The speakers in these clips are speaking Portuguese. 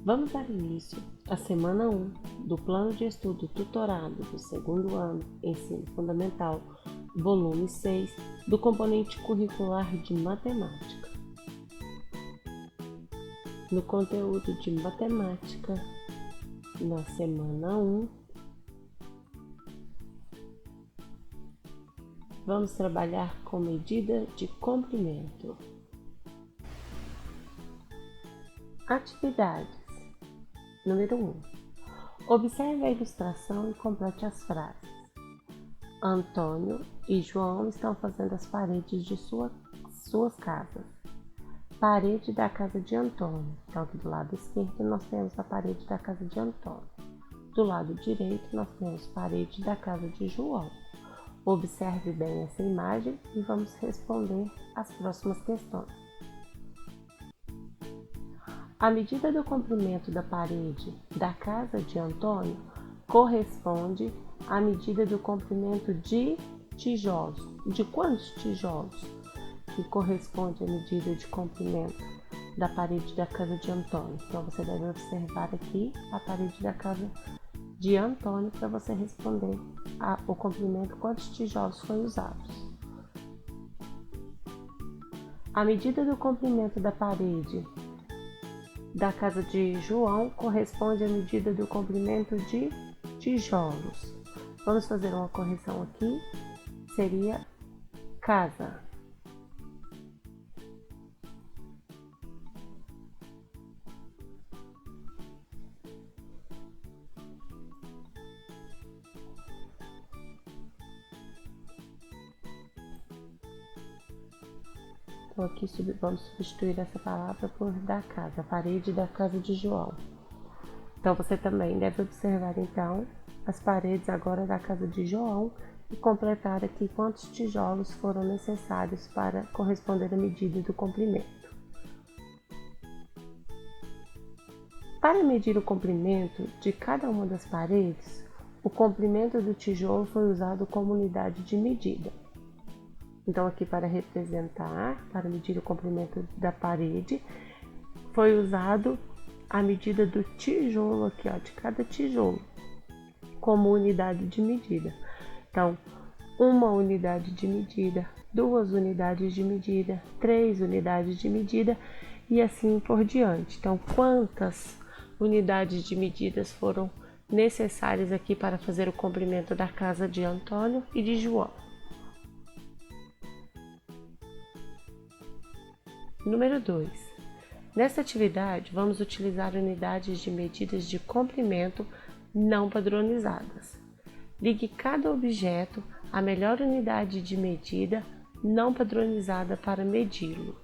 Vamos dar início à semana 1 do Plano de Estudo Tutorado do segundo ano, Ensino Fundamental, volume 6, do componente curricular de Matemática. No conteúdo de Matemática, na semana 1, vamos trabalhar com medida de comprimento. Atividades. Número 1. Observe a ilustração e complete as frases. Antônio e João estão fazendo as paredes de suas casas. Parede da casa de Antônio. Então, aqui do lado esquerdo nós temos a parede da casa de Antônio. Do lado direito nós temos parede da casa de João. Observe bem essa imagem e vamos responder as próximas questões. A medida do comprimento da parede da casa de Antônio corresponde à medida do comprimento de tijolos. De quantos tijolos? Que corresponde à medida de comprimento da parede da casa de Antônio. Então, você deve observar aqui a parede da casa de Antônio para você responder o comprimento, quantos tijolos foram usados. A medida do comprimento da parede da casa de João corresponde à medida do comprimento de tijolos. Vamos fazer uma correção aqui, seria casa. Então, aqui vamos substituir essa palavra por da casa, a parede da casa de João. Então, você também deve observar, então, as paredes agora da casa de João e completar aqui quantos tijolos foram necessários para corresponder à medida do comprimento. Para medir o comprimento de cada uma das paredes, o comprimento do tijolo foi usado como unidade de medida. Então, aqui para representar, para medir o comprimento da parede, foi usado a medida do tijolo aqui, ó, de cada tijolo, como unidade de medida. Então, 1 unidade de medida, 2 unidades de medida, 3 unidades de medida e assim por diante. Então, quantas unidades de medidas foram necessárias aqui para fazer o comprimento da casa de Antônio e de João? Número 2. Nesta atividade, vamos utilizar unidades de medidas de comprimento não padronizadas. Ligue cada objeto à melhor unidade de medida não padronizada para medi-lo.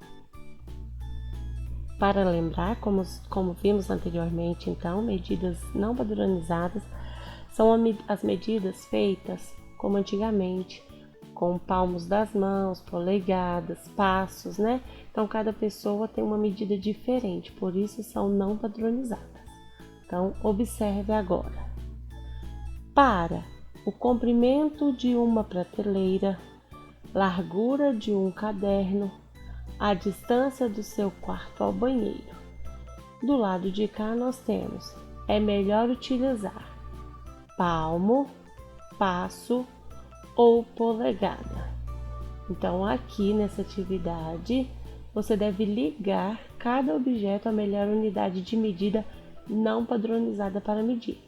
Para lembrar, como vimos anteriormente, então, medidas não padronizadas são as medidas feitas como antigamente, com palmos das mãos, polegadas, passos, né? Então, cada pessoa tem uma medida diferente, por isso são não padronizadas. Então, observe agora. Para o comprimento de uma prateleira, largura de um caderno, a distância do seu quarto ao banheiro. Do lado de cá nós temos, é melhor utilizar palmo, passo ou polegada. Então, aqui nessa atividade, você deve ligar cada objeto à melhor unidade de medida não padronizada para medir.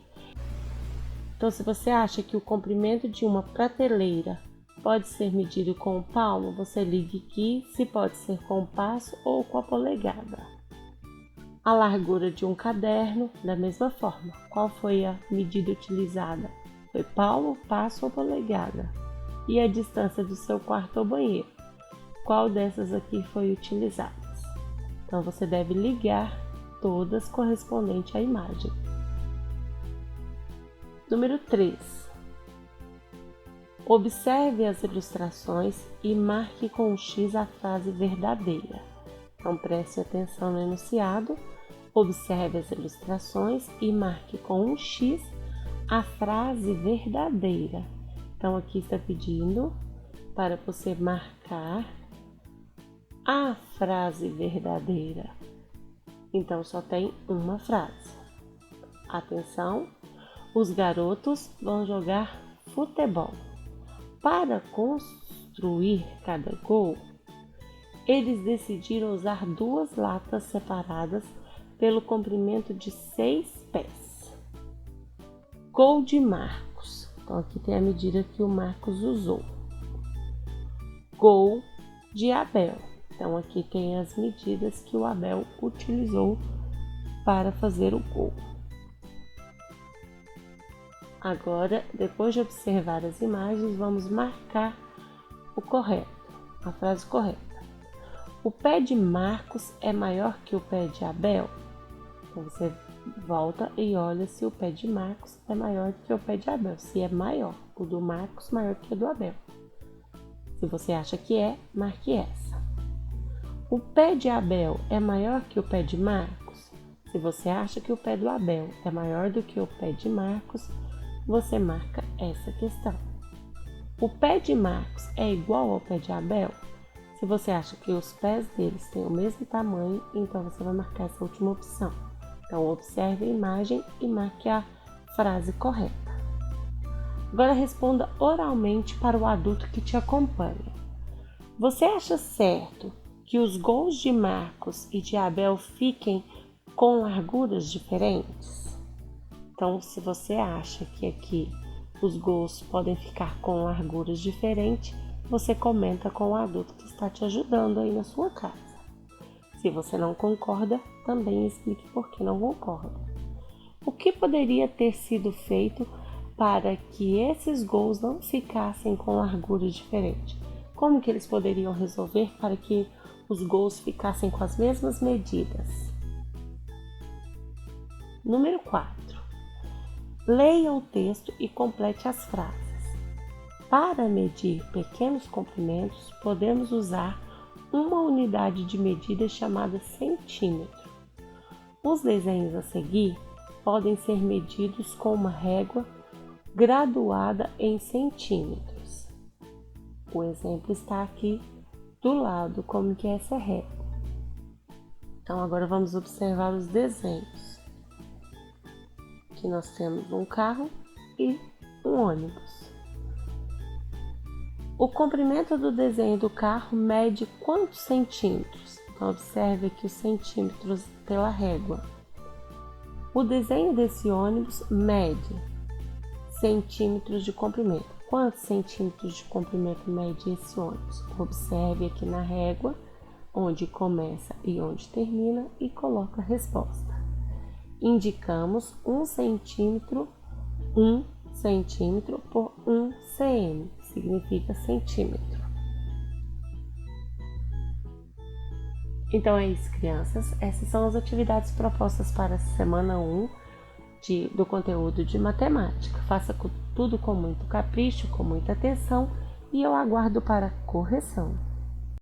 Então, se você acha que o comprimento de uma prateleira pode ser medido com o palmo, você ligue aqui se pode ser com o passo ou com a polegada. A largura de um caderno, da mesma forma. Qual foi a medida utilizada? Foi palmo, passo ou polegada? E a distância do seu quarto ao banheiro? Qual dessas aqui foi utilizada? Então, você deve ligar todas correspondente à imagem. Número 3. Observe as ilustrações e marque com um X a frase verdadeira. Então, preste atenção no enunciado, observe as ilustrações e marque com um X a frase verdadeira. Então, aqui está pedindo para você marcar a frase verdadeira. Então só tem uma frase. Atenção, os garotos vão jogar futebol. Para construir cada gol, eles decidiram usar 2 latas separadas pelo comprimento de 6 pés. Gol de Marcos. Então aqui tem a medida que o Marcos usou. Gol de Abel. Então aqui tem as medidas que o Abel utilizou para fazer o gol. Agora, depois de observar as imagens, vamos marcar o correto, a frase correta. O pé de Marcos é maior que o pé de Abel? Então você volta e olha se o pé de Marcos é maior que o pé de Abel. Se é maior, o do Marcos maior que o do Abel. Se você acha que é, marque essa. O pé de Abel é maior que o pé de Marcos? Se você acha que o pé do Abel é maior do que o pé de Marcos, você marca essa questão. O pé de Marcos é igual ao pé de Abel? Se você acha que os pés deles têm o mesmo tamanho, então você vai marcar essa última opção. Então, observe a imagem e marque a frase correta. Agora responda oralmente para o adulto que te acompanha. Você acha certo que os gols de Marcos e de Abel fiquem com larguras diferentes? Então, se você acha que aqui os gols podem ficar com larguras diferentes, você comenta com o adulto que está te ajudando aí na sua casa. Se você não concorda, também explique por que não concorda. O que poderia ter sido feito para que esses gols não ficassem com larguras diferentes? Como que eles poderiam resolver para que os gols ficassem com as mesmas medidas? Número 4. Leia o texto e complete as frases. Para medir pequenos comprimentos, podemos usar uma unidade de medida chamada centímetro. Os desenhos a seguir podem ser medidos com uma régua graduada em centímetros. O exemplo está aqui do lado, como que é essa régua. Então agora vamos observar os desenhos. Aqui nós temos um carro e um ônibus. O comprimento do desenho do carro mede quantos centímetros? Então, observe aqui os centímetros pela régua. O desenho desse ônibus mede centímetros de comprimento. Quantos centímetros de comprimento mede esse ônibus? Observe aqui na régua, onde começa e onde termina, e coloca a resposta. Indicamos 1 centímetro por 1 cm, significa centímetro. Então é isso, crianças. Essas são as atividades propostas para a semana 1 do conteúdo de matemática. Faça tudo com muito capricho, com muita atenção, e eu aguardo para correção.